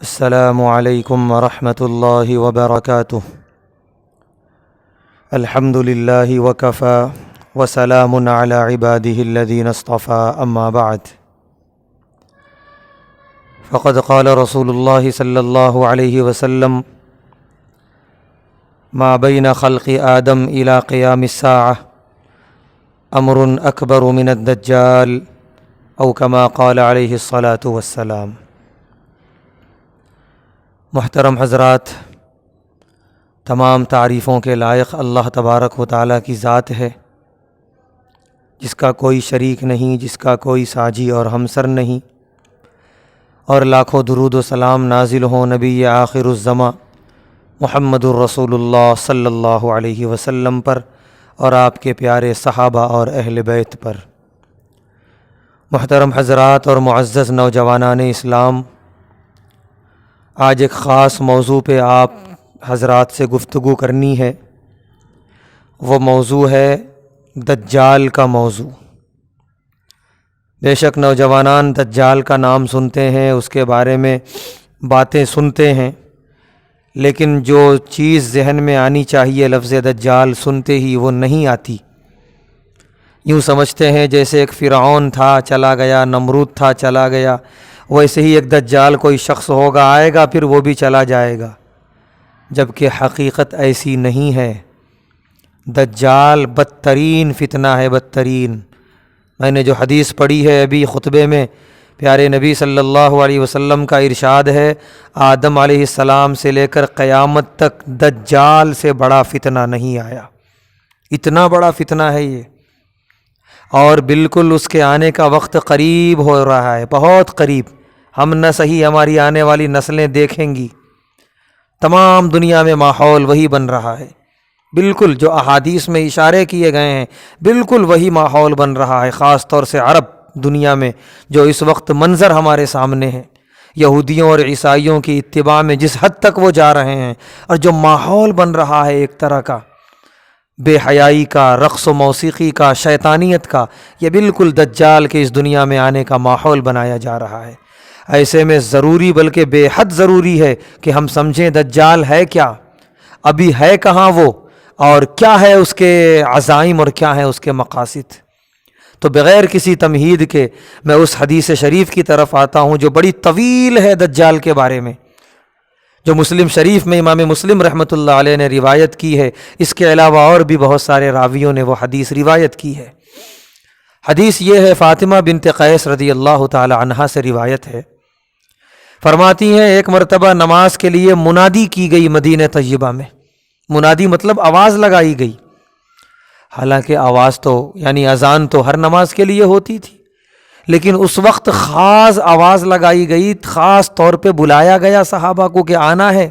السلام علیکم ورحمۃ اللہ وبرکاتہ۔ الحمد للہ وکفی وسلام علی عبادہ الذین اصطفی، اما بعد فقد قال رسول اللہ صلی اللہ علیہ وسلم ما بین خلق آدم الی قیام الساعہ امر اکبر من الدجال او کما قال علیہ الصلاۃ والسلام۔ محترم حضرات، تمام تعریفوں کے لائق اللہ تبارک و تعالیٰ کی ذات ہے، جس کا کوئی شریک نہیں، جس کا کوئی ساجی اور ہمسر نہیں، اور لاکھوں درود و سلام نازل ہوں نبی آخر الزماں محمد الرسول اللہ صلی اللہ علیہ وسلم پر اور آپ کے پیارے صحابہ اور اہل بیت پر۔ محترم حضرات اور معزز نوجوانان اسلام، آج ایک خاص موضوع پہ آپ حضرات سے گفتگو کرنی ہے۔ وہ موضوع ہے دجال کا موضوع۔ بے شک نوجوانان دجال کا نام سنتے ہیں، اس کے بارے میں باتیں سنتے ہیں، لیکن جو چیز ذہن میں آنی چاہیے لفظ دجال سنتے ہی وہ نہیں آتی۔ یوں سمجھتے ہیں جیسے ایک فرعون تھا چلا گیا، نمرود تھا چلا گیا، ویسے ہی ایک دجال کوئی شخص ہوگا، آئے گا پھر وہ بھی چلا جائے گا، جبکہ حقیقت ایسی نہیں ہے۔ دجال بدترین فتنہ ہے، بدترین۔ میں نے جو حدیث پڑھی ہے ابھی خطبے میں، پیارے نبی صلی اللہ علیہ وسلم کا ارشاد ہے، آدم علیہ السلام سے لے کر قیامت تک دجال سے بڑا فتنہ نہیں آیا۔ اتنا بڑا فتنہ ہے یہ، اور بالکل اس کے آنے کا وقت قریب ہو رہا ہے، بہت قریب۔ ہم نہ صحیح ہماری آنے والی نسلیں دیکھیں گی، تمام دنیا میں ماحول وہی بن رہا ہے، بالکل جو احادیث میں اشارے کیے گئے ہیں بالکل وہی ماحول بن رہا ہے۔ خاص طور سے عرب دنیا میں جو اس وقت منظر ہمارے سامنے ہے، یہودیوں اور عیسائیوں کی اتباع میں جس حد تک وہ جا رہے ہیں، اور جو ماحول بن رہا ہے ایک طرح کا بے حیائی کا، رقص و موسیقی کا، شیطانیت کا، یہ بالکل دجال کے اس دنیا میں آنے کا ماحول بنایا جا رہا ہے۔ ایسے میں ضروری بلکہ بے حد ضروری ہے کہ ہم سمجھیں دجال ہے کیا، ابھی ہے کہاں وہ، اور کیا ہے اس کے عزائم اور کیا ہے اس کے مقاصد۔ تو بغیر کسی تمہید کے میں اس حدیث شریف کی طرف آتا ہوں جو بڑی طویل ہے دجال کے بارے میں، جو مسلم شریف میں امام مسلم رحمۃ اللہ علیہ نے روایت کی ہے۔ اس کے علاوہ اور بھی بہت سارے راویوں نے وہ حدیث روایت کی ہے۔ حدیث یہ ہے، فاطمہ بنت قیس رضی اللہ تعالی عنہا سے روایت ہے، فرماتی ہیں ایک مرتبہ نماز کے لیے منادی کی گئی مدینہ طیبہ میں۔ منادی مطلب آواز لگائی گئی، حالانکہ آواز تو یعنی اذان تو ہر نماز کے لیے ہوتی تھی، لیکن اس وقت خاص آواز لگائی گئی، خاص طور پہ بلایا گیا صحابہ کو کہ آنا ہے،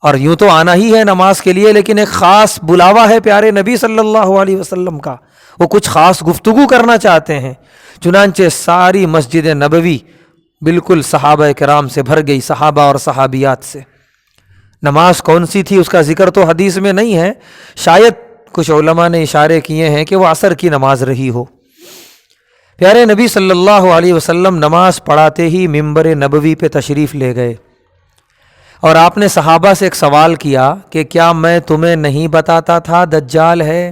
اور یوں تو آنا ہی ہے نماز کے لیے، لیکن ایک خاص بلاوا ہے پیارے نبی صلی اللہ علیہ وسلم کا، وہ کچھ خاص گفتگو کرنا چاہتے ہیں۔ چنانچہ ساری مسجد نبوی بالکل صحابہ کرام سے بھر گئی، صحابہ اور صحابیات سے۔ نماز کون سی تھی اس کا ذکر تو حدیث میں نہیں ہے، شاید کچھ علماء نے اشارے کیے ہیں کہ وہ عصر کی نماز رہی ہو۔ پیارے نبی صلی اللہ علیہ وسلم نماز پڑھاتے ہی منبر نبوی پہ تشریف لے گئے، اور آپ نے صحابہ سے ایک سوال کیا کہ کیا میں تمہیں نہیں بتاتا تھا دجال ہے؟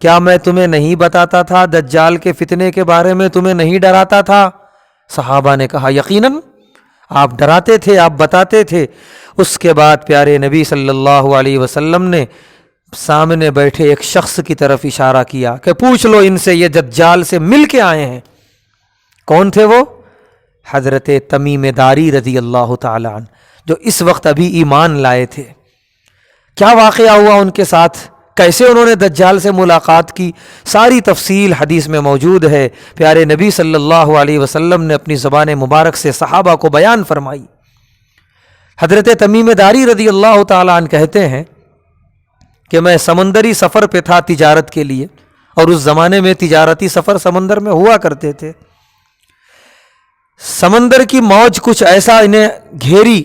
کیا میں تمہیں نہیں بتاتا تھا دجال کے فتنے کے بارے میں، تمہیں نہیں ڈراتا تھا؟ صحابہ نے کہا یقیناً آپ ڈراتے تھے، آپ بتاتے تھے۔ اس کے بعد پیارے نبی صلی اللہ علیہ وسلم نے سامنے بیٹھے ایک شخص کی طرف اشارہ کیا کہ پوچھ لو ان سے، یہ دجال سے مل کے آئے ہیں۔ کون تھے وہ؟ حضرت تمیم داری رضی اللہ تعالی عنہ، جو اس وقت ابھی ایمان لائے تھے۔ کیا واقعہ ہوا ان کے ساتھ، کیسے انہوں نے دجال سے ملاقات کی، ساری تفصیل حدیث میں موجود ہے۔ پیارے نبی صلی اللہ علیہ وسلم نے اپنی زبان مبارک سے صحابہ کو بیان فرمائی۔ حضرت تمیم داری رضی اللہ تعالی عنہ کہتے ہیں کہ میں سمندری سفر پہ تھا تجارت کے لیے، اور اس زمانے میں تجارتی سفر سمندر میں ہوا کرتے تھے۔ سمندر کی موج کچھ ایسا انہیں گھیری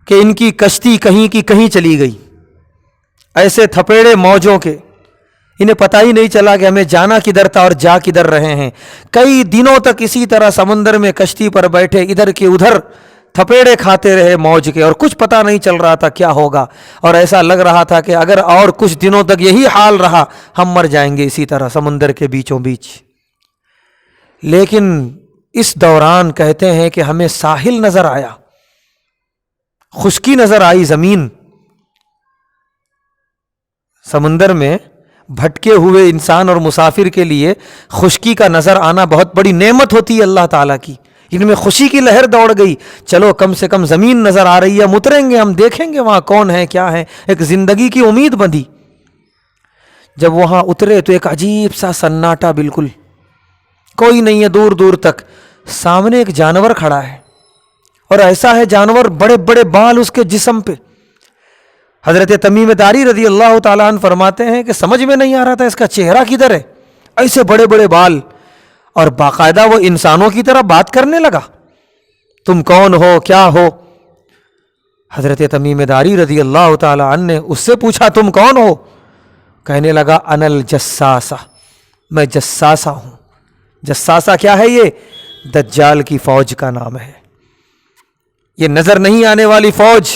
کہ ان کی کشتی کہیں کی کہیں چلی گئی، ایسے تھپیڑے موجوں کے، انہیں پتہ ہی نہیں چلا کہ ہمیں جانا کدھر تھا اور جا کدھر رہے ہیں. کئی دنوں تک اسی طرح سمندر میں کشتی پر بیٹھے ادھر کے ادھر تھپیڑے کھاتے رہے موج کے, اور کچھ پتہ نہیں چل رہا تھا کیا ہوگا, اور ایسا لگ رہا تھا کہ اگر اور کچھ دنوں تک یہی حال رہا ہم مر جائیں گے اسی طرح سمندر کے بیچوں بیچ. لیکن اس دوران کہتے ہیں کہ ہمیں ساحل نظر آیا, خشکی نظر آئی, زمین. سمندر میں بھٹکے ہوئے انسان اور مسافر کے لیے خشکی کا نظر آنا بہت بڑی نعمت ہوتی ہے اللہ تعالیٰ کی. ان میں خوشی کی لہر دوڑ گئی, چلو کم سے کم زمین نظر آ رہی ہے, ہم اتریں گے, ہم دیکھیں گے وہاں کون ہے کیا ہے, ایک زندگی کی امید بندھی. جب وہاں اترے تو ایک عجیب سا سناٹا, بالکل کوئی نہیں ہے دور دور تک. سامنے ایک جانور کھڑا ہے, اور ایسا ہے جانور بڑے بڑے بال اس کے جسم پہ. حضرت تمیم داری رضی اللہ تعالیٰ عنہ فرماتے ہیں کہ سمجھ میں نہیں آ رہا تھا اس کا چہرہ کدھر ہے, ایسے بڑے بڑے بال, اور باقاعدہ وہ انسانوں کی طرح بات کرنے لگا, تم کون ہو کیا ہو. حضرت تمیم داری رضی اللہ تعالیٰ عنہ نے اس سے پوچھا تم کون ہو, کہنے لگا انا الجساسہ, میں جساسہ ہوں. جساسہ کیا ہے؟ یہ دجال کی فوج کا نام ہے. یہ نظر نہیں آنے والی فوج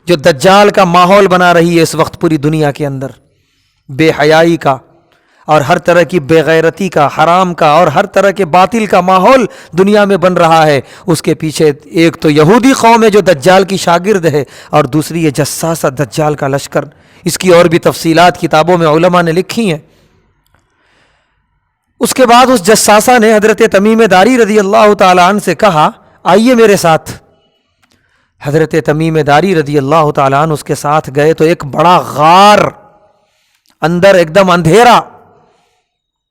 جو دجال کا ماحول بنا رہی ہے اس وقت پوری دنیا کے اندر, بے حیائی کا اور ہر طرح کی بے غیرتی کا, حرام کا اور ہر طرح کے باطل کا ماحول دنیا میں بن رہا ہے. اس کے پیچھے ایک تو یہودی قوم ہے جو دجال کی شاگرد ہے, اور دوسری یہ جساسہ دجال کا لشکر. اس کی اور بھی تفصیلات کتابوں میں علماء نے لکھی ہیں. اس کے بعد اس جساسہ نے حضرت تمیم داری رضی اللہ تعالیٰ عنہ سے کہا آئیے میرے ساتھ. حضرت تمیم داری رضی اللہ تعالیٰ عنہ اس کے ساتھ گئے تو ایک بڑا غار, اندر ایک دم اندھیرا.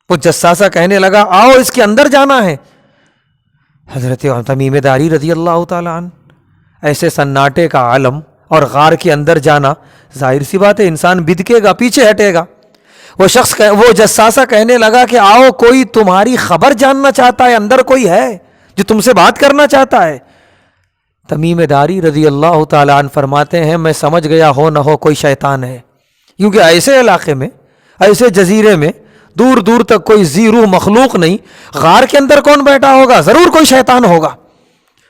وہ جساسہ کہنے لگا آؤ اس کے اندر جانا ہے. حضرت تمیم داری رضی اللہ تعالیٰ عنہ, ایسے سناٹے کا عالم اور غار کے اندر جانا, ظاہر سی بات ہے انسان بدکے گا, پیچھے ہٹے گا. وہ جساسہ کہنے لگا کہ آؤ کوئی تمہاری خبر جاننا چاہتا ہے, اندر کوئی ہے جو تم سے بات کرنا چاہتا ہے. تمیم داری رضی اللہ تعالیٰ عنہ فرماتے ہیں میں سمجھ گیا ہو نہ ہو کوئی شیطان ہے, کیونکہ ایسے علاقے میں, ایسے جزیرے میں دور دور تک کوئی ذی روح مخلوق نہیں, غار کے اندر کون بیٹھا ہوگا؟ ضرور کوئی شیطان ہوگا.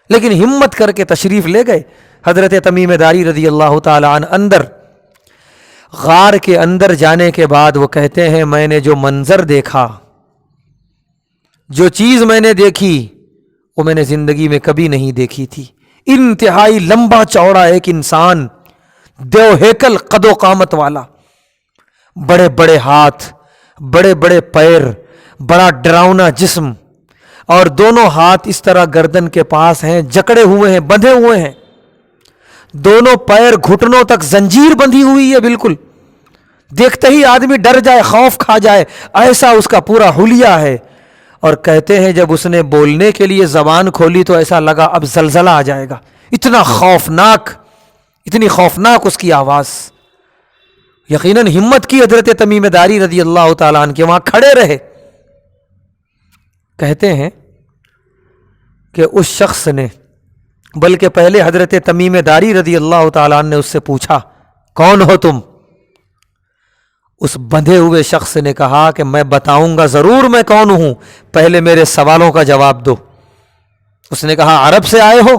لیکن ہمت کر کے تشریف لے گئے حضرت تمیم داری رضی اللہ تعالیٰ عنہ اندر. غار کے اندر جانے کے بعد وہ کہتے ہیں میں نے جو منظر دیکھا, جو چیز میں نے دیکھی وہ میں نے زندگی میں کبھی نہیں دیکھی تھی. انتہائی لمبا چوڑا ایک انسان, دیو ہیکل قد و قامت والا, بڑے بڑے ہاتھ, بڑے بڑے پیر, بڑا ڈراؤنا جسم, اور دونوں ہاتھ اس طرح گردن کے پاس ہیں, جکڑے ہوئے ہیں, بندھے ہوئے ہیں. دونوں پیر گھٹنوں تک زنجیر بندھی ہوئی ہے, بالکل دیکھتے ہی آدمی ڈر جائے, خوف کھا جائے, ایسا اس کا پورا حلیہ ہے. اور کہتے ہیں جب اس نے بولنے کے لیے زبان کھولی تو ایسا لگا اب زلزلہ آ جائے گا, اتنا خوفناک, اتنی خوفناک اس کی آواز. یقیناً ہمت کی حضرت تمیم داری رضی اللہ تعالیٰ عنہ کے, وہاں کھڑے رہے. کہتے ہیں کہ اس شخص نے, بلکہ پہلے حضرت تمیم داری رضی اللہ تعالیٰ عنہ نے اس سے پوچھا کون ہو تم؟ اس بندھے ہوئے شخص نے کہا کہ میں بتاؤں گا ضرور میں کون ہوں, پہلے میرے سوالوں کا جواب دو. اس نے کہا عرب سے آئے ہو؟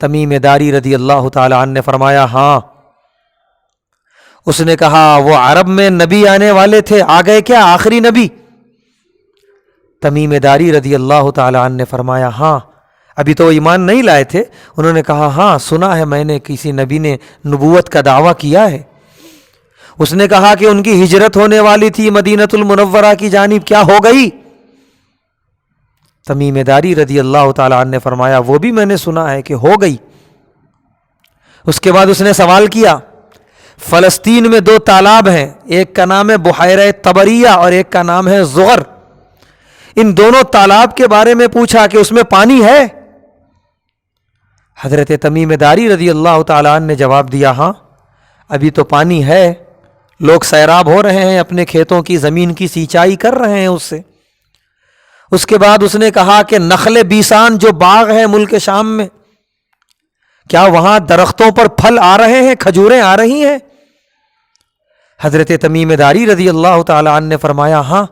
تمیم داری رضی اللہ تعالیٰ عنہ نے فرمایا ہاں. اس نے کہا وہ عرب میں نبی آنے والے تھے, آ گئے کیا آخری نبی؟ تمیم داری رضی اللہ تعالیٰ عنہ نے فرمایا ہاں, ابھی تو ایمان نہیں لائے تھے. انہوں نے کہا ہاں سنا ہے میں نے کسی نبی نے نبوت کا دعویٰ کیا ہے. اس نے کہا کہ ان کی ہجرت ہونے والی تھی مدینۃ المنورہ کی جانب, کیا ہو گئی؟ تمیم داری رضی اللہ تعالیٰ عنہ نے فرمایا وہ بھی میں نے سنا ہے کہ ہو گئی. اس کے بعد اس نے سوال کیا فلسطین میں 2 تالاب ہیں, ایک کا نام ہے بحیرہ طبریہ اور ایک کا نام ہے زغر. ان دونوں تالاب کے بارے میں پوچھا کہ اس میں پانی ہے؟ حضرت تمیم داری رضی اللہ تعالیٰ عنہ نے جواب دیا ہاں ابھی تو پانی ہے, لوگ سیراب ہو رہے ہیں, اپنے کھیتوں کی زمین کی سینچائی کر رہے ہیں اس سے. اس کے بعد اس نے کہا کہ نخل بیسان جو باغ ہے ملک شام میں, کیا وہاں درختوں پر پھل آ رہے ہیں, کھجوریں آ رہی ہیں؟ حضرت تمیم داری رضی اللہ تعالی عنہ نے فرمایا ہاں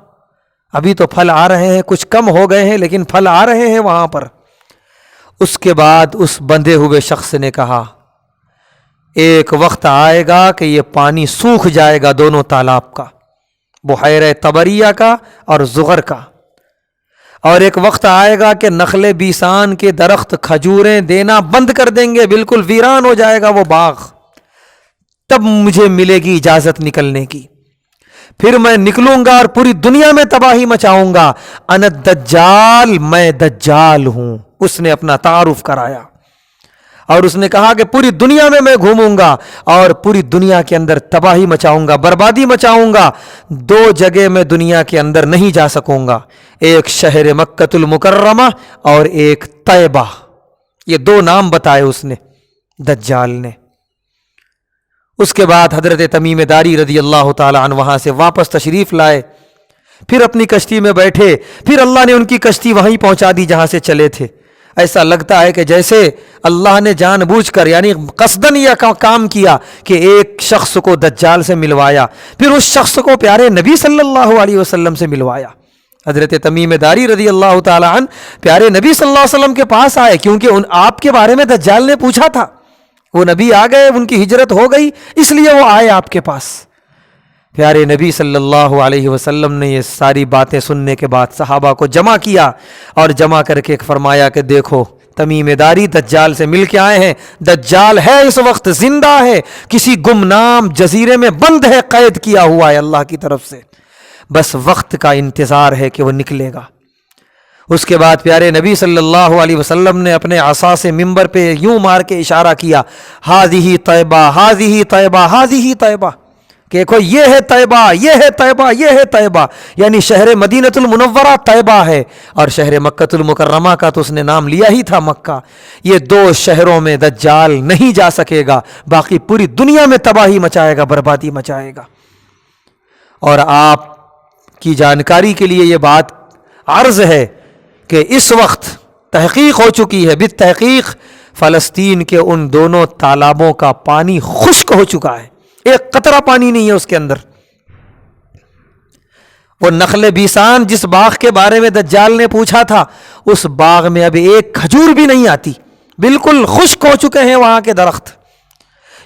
ابھی تو پھل آ رہے ہیں، کچھ کم ہو گئے ہیں لیکن پھل آ رہے ہیں وہاں پر۔ اس کے بعد اس بندھے ہوئے شخص نے کہا ایک وقت آئے گا کہ یہ پانی سوکھ جائے گا، دونوں تالاب کا، بحیرہ طبریہ کا اور زغر کا، اور ایک وقت آئے گا کہ نخل بیسان کے درخت کھجوریں دینا بند کر دیں گے، بالکل ویران ہو جائے گا وہ باغ، تب مجھے ملے گی اجازت نکلنے کی، پھر میں نکلوں گا اور پوری دنیا میں تباہی مچاؤں گا۔ انا الدجال، میں دجال ہوں۔ اس نے اپنا تعارف کرایا اور اس نے کہا کہ پوری دنیا میں گھوموں گا اور پوری دنیا کے اندر تباہی مچاؤں گا، بربادی مچاؤں گا۔ دو جگہ میں دنیا کے اندر نہیں جا سکوں گا، ایک شہر مکۃ المکرمہ اور ایک طیبہ، یہ دو نام بتائے اس نے دجال نے۔ اس کے بعد حضرت تمیم داری رضی اللہ تعالی عنہ وہاں سے واپس تشریف لائے، پھر اپنی کشتی میں بیٹھے، پھر اللہ نے ان کی کشتی وہیں پہنچا دی جہاں سے چلے تھے۔ ایسا لگتا ہے کہ جیسے اللہ نے جان بوجھ کر یعنی قصدن یہ کام کیا کہ ایک شخص کو دجال سے ملوایا، پھر اس شخص کو پیارے نبی صلی اللہ علیہ وسلم سے ملوایا۔ حضرت تمیم داری رضی اللہ تعالی عنہ پیارے نبی صلی اللہ علیہ وسلم کے پاس آئے، کیونکہ آپ کے بارے میں دجال نے پوچھا تھا، وہ نبی آ گئے، ان کی ہجرت ہو گئی، اس لیے وہ آئے آپ کے پاس۔ پیارے نبی صلی اللہ علیہ وسلم نے یہ ساری باتیں سننے کے بعد صحابہ کو جمع کیا اور جمع کر کے فرمایا کہ دیکھو تمیم داری دجال سے مل کے آئے ہیں، دجال ہے اس وقت زندہ ہے، کسی گمنام جزیرے میں بند ہے، قید کیا ہوا ہے اللہ کی طرف سے، بس وقت کا انتظار ہے کہ وہ نکلے گا۔ اس کے بعد پیارے نبی صلی اللہ علیہ وسلم نے اپنے عصا سے منبر پہ یوں مار کے اشارہ کیا، ہاذہ طیبہ، ہاذہ طیبہ، ہاذہ طیبہ، کہ دیکھو یہ ہے طیبہ، یہ ہے طیبہ، یہ ہے طیبہ، یعنی شہر مدینۃ المنورہ طیبہ ہے، اور شہر مکۃ المکرمہ کا تو اس نے نام لیا ہی تھا مکہ۔ یہ دو شہروں میں دجال نہیں جا سکے گا، باقی پوری دنیا میں تباہی مچائے گا، بربادی مچائے گا۔ اور آپ کی جانکاری کے لیے یہ بات عرض ہے کہ اس وقت تحقیق ہو چکی ہے، بالتحقیق فلسطین کے ان دونوں تالابوں کا پانی خشک ہو چکا ہے، ایک قطرہ پانی نہیں ہے اس کے اندر۔ وہ نخل بیسان جس باغ کے بارے میں دجال نے پوچھا تھا، اس باغ میں اب ایک کھجور بھی نہیں آتی، بالکل خشک ہو چکے ہیں وہاں کے درخت،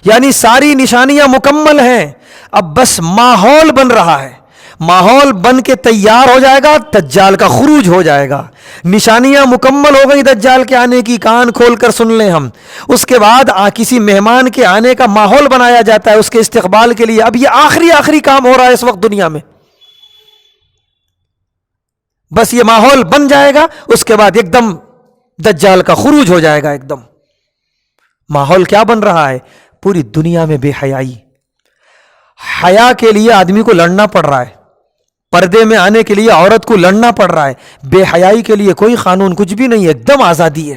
یعنی ساری نشانیاں مکمل ہیں، اب بس ماحول بن رہا ہے، ماحول بن کے تیار ہو جائے گا، دجال کا خروج ہو جائے گا، نشانیاں مکمل ہو گئی دجال کے آنے کی، کان کھول کر سن لیں ہم۔ اس کے بعد کسی مہمان کے آنے کا ماحول بنایا جاتا ہے اس کے استقبال کے لیے، اب یہ آخری کام ہو رہا ہے اس وقت دنیا میں، بس یہ ماحول بن جائے گا، اس کے بعد ایک دم دجال کا خروج ہو جائے گا۔ ایک دم ماحول کیا بن رہا ہے؟ پوری دنیا میں بے حیائی، حیا کے لیے آدمی کو لڑنا پڑ رہا ہے، پردے میں آنے کے لیے عورت کو لڑنا پڑ رہا ہے، بے حیائی کے لیے کوئی قانون کچھ بھی نہیں ہے، ایک دم آزادی ہے۔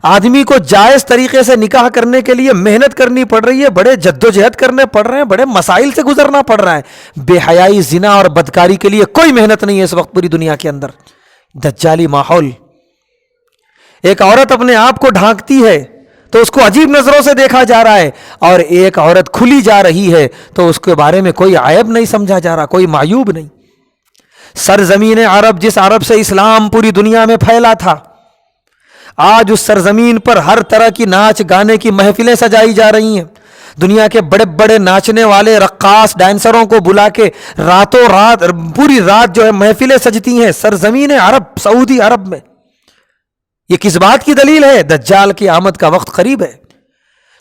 آدمی کو جائز طریقے سے نکاح کرنے کے لیے محنت کرنی پڑ رہی ہے، بڑے جدوجہد کرنے پڑ رہے ہیں، بڑے مسائل سے گزرنا پڑ رہا ہے۔ بے حیائی، زنا اور بدکاری کے لیے کوئی محنت نہیں ہے اس وقت پوری دنیا کے اندر، دجالی ماحول۔ ایک عورت اپنے آپ کو ڈھانکتی ہے تو اس کو عجیب نظروں سے دیکھا جا رہا ہے، اور ایک عورت کھلی جا رہی ہے تو اس کے بارے میں کوئی عیب نہیں سمجھا جا رہا، کوئی معیوب نہیں۔ سرزمین عرب، جس عرب سے اسلام پوری دنیا میں پھیلا تھا، آج اس سرزمین پر ہر طرح کی ناچ گانے کی محفلیں سجائی جا رہی ہیں، دنیا کے بڑے بڑے ناچنے والے رقاص ڈانسروں کو بلا کے راتوں رات پوری رات جو ہے محفلیں سجتی ہیں سرزمین عرب، سعودی عرب میں۔ یہ کس بات کی دلیل ہے؟ دجال کی آمد کا وقت قریب ہے۔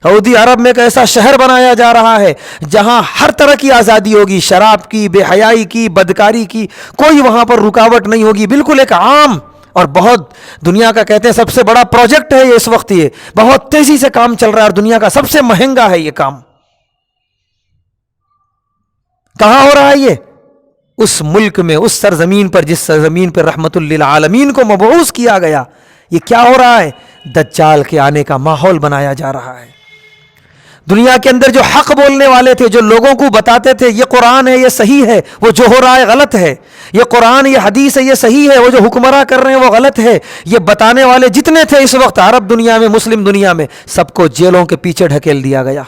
سعودی عرب میں ایک ایسا شہر بنایا جا رہا ہے جہاں ہر طرح کی آزادی ہوگی، شراب کی، بے حیائی کی، بدکاری کی، کوئی وہاں پر رکاوٹ نہیں ہوگی، بالکل ایک عام اور بہت دنیا کا کہتے ہیں سب سے بڑا پروجیکٹ ہے یہ اس وقت، یہ بہت تیزی سے کام چل رہا ہے اور دنیا کا سب سے مہنگا ہے یہ کام۔ کہاں ہو رہا ہے یہ؟ اس ملک میں، اس سرزمین پر جس سرزمین پر رحمت للعالمین کو مبعوث کیا گیا۔ یہ کیا ہو رہا ہے؟ دجال کے آنے کا ماحول بنایا جا رہا ہے۔ دنیا کے اندر جو حق بولنے والے تھے، جو لوگوں کو بتاتے تھے یہ قرآن ہے، یہ صحیح ہے، وہ جو ہو رہا ہے غلط ہے، یہ قرآن، یہ حدیث ہے، یہ صحیح ہے، وہ جو حکمراں کر رہے ہیں وہ غلط ہے، یہ بتانے والے جتنے تھے اس وقت عرب دنیا میں، مسلم دنیا میں، سب کو جیلوں کے پیچھے ڈھکیل دیا گیا،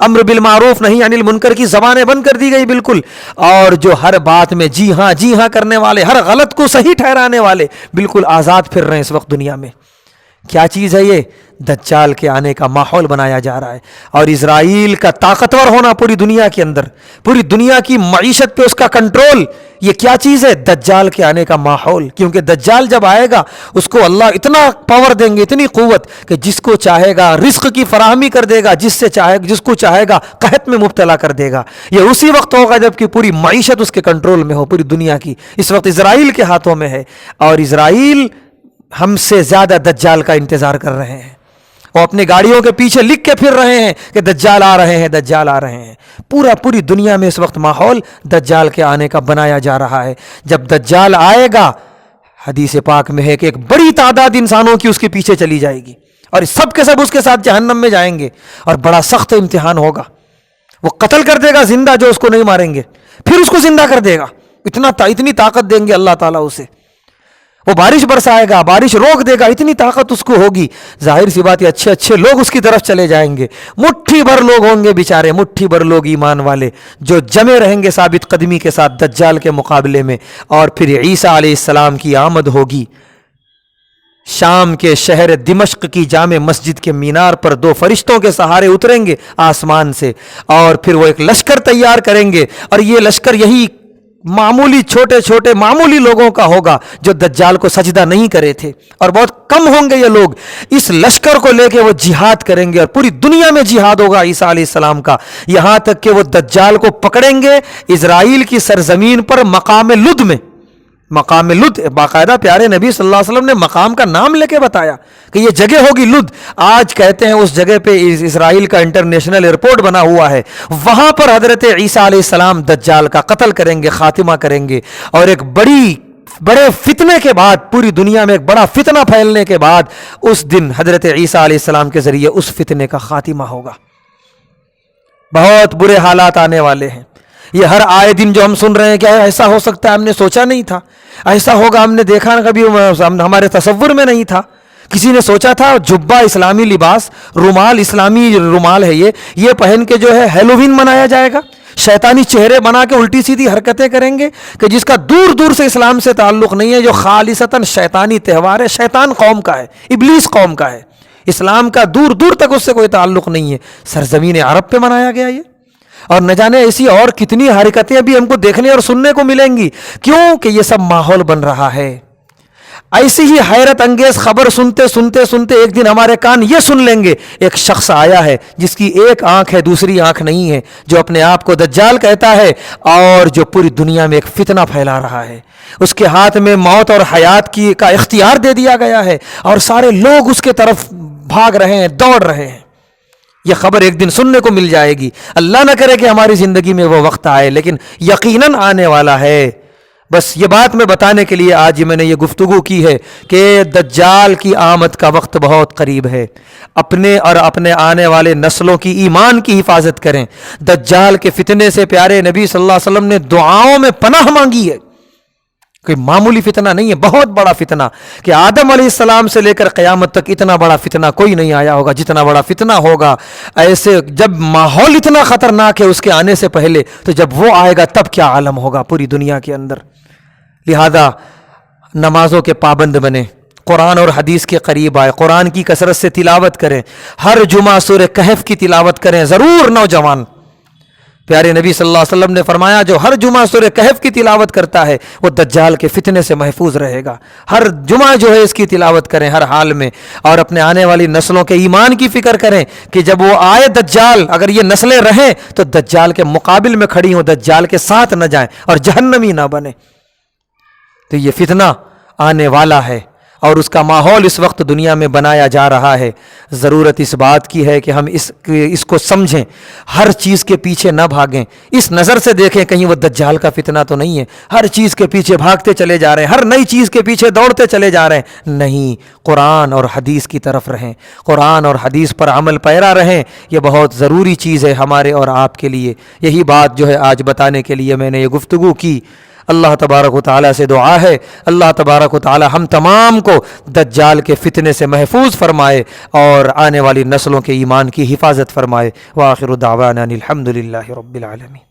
امر بالمعروف نہی عن المنکر کی زبانیں بند کر دی گئی بالکل، اور جو ہر بات میں جی ہاں کرنے والے، ہر غلط کو صحیح ٹھہرانے والے بالکل آزاد پھر رہے ہیں اس وقت دنیا میں۔ کیا چیز ہے یہ؟ دجال کے آنے کا ماحول بنایا جا رہا ہے، اور اسرائیل کا طاقتور ہونا پوری دنیا کے اندر، پوری دنیا کی معیشت پہ اس کا کنٹرول، یہ کیا چیز ہے؟ دجال کے آنے کا ماحول۔ کیونکہ دجال جب آئے گا اس کو اللہ اتنا پاور دیں گے، اتنی قوت کہ جس کو چاہے گا رزق کی فراہمی کر دے گا، جس کو چاہے گا قحط میں مبتلا کر دے گا۔ یہ اسی وقت ہوگا جب کہ پوری معیشت اس کے کنٹرول میں ہو، پوری دنیا کی اس وقت اسرائیل کے ہاتھوں میں ہے، اور اسرائیل ہم سے زیادہ دجال کا انتظار کر رہے ہیں، وہ اپنی گاڑیوں کے پیچھے لکھ کے پھر رہے ہیں کہ دجال آ رہے ہیں، دجال آ رہے ہیں۔ پوری دنیا میں اس وقت ماحول دجال کے آنے کا بنایا جا رہا ہے۔ جب دجال آئے گا، حدیث پاک میں ہے کہ ایک بڑی تعداد انسانوں کی اس کے پیچھے چلی جائے گی، اور سب کے سب اس کے ساتھ جہنم میں جائیں گے، اور بڑا سخت امتحان ہوگا۔ وہ قتل کر دے گا زندہ جو اس کو نہیں ماریں گے، پھر اس کو زندہ کر دے گا، اتنی طاقت دیں گے اللہ تعالیٰ اسے۔ وہ بارش برسائے گا، بارش روک دے گا، اتنی طاقت اس کو ہوگی۔ ظاہر سی بات ہے اچھے لوگ اس کی طرف چلے جائیں گے، مٹھی بھر لوگ ہوں گے بیچارے، مٹھی بھر لوگ ایمان والے جو جمے رہیں گے ثابت قدمی کے ساتھ دجال کے مقابلے میں۔ اور پھر عیسیٰ علیہ السلام کی آمد ہوگی۔ شام کے شہر دمشق کی جامع مسجد کے مینار پر 2 فرشتوں کے سہارے اتریں گے آسمان سے، اور پھر وہ ایک لشکر تیار کریں گے، اور یہ لشکر یہی معمولی چھوٹے معمولی لوگوں کا ہوگا جو دجال کو سجدہ نہیں کرے تھے، اور بہت کم ہوں گے یہ لوگ۔ اس لشکر کو لے کے وہ جہاد کریں گے، اور پوری دنیا میں جہاد ہوگا عیسیٰ علیہ السلام کا، یہاں تک کہ وہ دجال کو پکڑیں گے اسرائیل کی سرزمین پر مقام لد میں۔ مقام لد باقاعدہ پیارے نبی صلی اللہ علیہ وسلم نے مقام کا نام لے کے بتایا کہ یہ جگہ ہوگی لد۔ آج کہتے ہیں اس جگہ پہ اسرائیل کا انٹرنیشنل ایئرپورٹ بنا ہوا ہے، وہاں پر حضرت عیسیٰ علیہ السلام دجال کا قتل کریں گے، خاتمہ کریں گے، اور ایک بڑے فتنے کے بعد، پوری دنیا میں ایک بڑا فتنہ پھیلنے کے بعد اس دن حضرت عیسیٰ علیہ السلام کے ذریعے اس فتنے کا خاتمہ ہوگا۔ بہت برے حالات آنے والے ہیں۔ یہ ہر آئے دن جو ہم سن رہے ہیں کہ ایسا ہو سکتا ہے، ہم نے سوچا نہیں تھا، ایسا ہوگا ہم نے دیکھا کبھی، ہمارے تصور میں نہیں تھا۔ کسی نے سوچا تھا جبہ اسلامی لباس، رومال اسلامی رومال ہے، یہ پہن کے جو ہے ہیلووین منایا جائے گا، شیطانی چہرے بنا کے الٹی سیدھی حرکتیں کریں گے، کہ جس کا دور دور سے اسلام سے تعلق نہیں ہے، جو خالصتاً شیطانی تہوار ہے، شیطان قوم کا ہے، ابلیس قوم کا ہے، اسلام کا دور دور تک اس سے کوئی تعلق نہیں ہے۔ سرزمین عرب پہ منایا گیا یہ، اور نہ جانے ایسی اور کتنی حرکتیں بھی ہم کو دیکھنے اور سننے کو ملیں گی۔ کیوں کہ یہ سب ماحول بن رہا ہے۔ ایسی ہی حیرت انگیز خبر سنتے ایک دن ہمارے کان یہ سن لیں گے، ایک شخص آیا ہے جس کی ایک آنکھ ہے دوسری آنکھ نہیں ہے، جو اپنے آپ کو دجال کہتا ہے، اور جو پوری دنیا میں ایک فتنہ پھیلا رہا ہے۔ اس کے ہاتھ میں موت اور حیات کا اختیار دے دیا گیا ہے، اور سارے لوگ اس کے طرف بھاگ رہے ہیں، دوڑ رہے ہیں۔ یہ خبر ایک دن سننے کو مل جائے گی۔ اللہ نہ کرے کہ ہماری زندگی میں وہ وقت آئے، لیکن یقیناً آنے والا ہے۔ بس یہ بات میں بتانے کے لیے آج میں نے یہ گفتگو کی ہے کہ دجال کی آمد کا وقت بہت قریب ہے۔ اپنے اور اپنے آنے والے نسلوں کی ایمان کی حفاظت کریں۔ دجال کے فتنے سے پیارے نبی صلی اللہ علیہ وسلم نے دعاؤں میں پناہ مانگی ہے۔ کوئی معمولی فتنہ نہیں ہے، بہت بڑا فتنہ، کہ آدم علیہ السلام سے لے کر قیامت تک اتنا بڑا فتنہ کوئی نہیں آیا ہوگا جتنا بڑا فتنہ ہوگا۔ ایسے جب ماحول اتنا خطرناک ہے اس کے آنے سے پہلے، تو جب وہ آئے گا تب کیا عالم ہوگا پوری دنیا کے اندر۔ لہذا نمازوں کے پابند بنیں، قرآن اور حدیث کے قریب آئے، قرآن کی کثرت سے تلاوت کریں، ہر جمعہ سورہ کہف کی تلاوت کریں ضرور۔ نوجوان پیارے نبی صلی اللہ علیہ وسلم نے فرمایا جو ہر جمعہ سورہ کہف کی تلاوت کرتا ہے وہ دجال کے فتنے سے محفوظ رہے گا۔ ہر جمعہ جو ہے اس کی تلاوت کریں ہر حال میں، اور اپنے آنے والی نسلوں کے ایمان کی فکر کریں کہ جب وہ آئے دجال، اگر یہ نسلیں رہیں تو دجال کے مقابل میں کھڑی ہوں، دجال کے ساتھ نہ جائیں اور جہنمی نہ بنے۔ تو یہ فتنہ آنے والا ہے، اور اس کا ماحول اس وقت دنیا میں بنایا جا رہا ہے۔ ضرورت اس بات کی ہے کہ ہم اس کو سمجھیں، ہر چیز کے پیچھے نہ بھاگیں، اس نظر سے دیکھیں کہیں وہ دجال کا فتنہ تو نہیں ہے۔ ہر چیز کے پیچھے بھاگتے چلے جا رہے ہیں، ہر نئی چیز کے پیچھے دوڑتے چلے جا رہے ہیں، نہیں، قرآن اور حدیث کی طرف رہیں، قرآن اور حدیث پر عمل پیرا رہیں۔ یہ بہت ضروری چیز ہے ہمارے اور آپ کے لیے۔ یہی بات جو ہے آج بتانے کے لیے میں نے یہ گفتگو کی۔ اللہ تبارک و تعالیٰ سے دعا ہے اللہ تبارک و تعالیٰ ہم تمام کو دجال کے فتنے سے محفوظ فرمائے اور آنے والی نسلوں کے ایمان کی حفاظت فرمائے۔ وآخر دعوانا الحمد للہ رب العالمین۔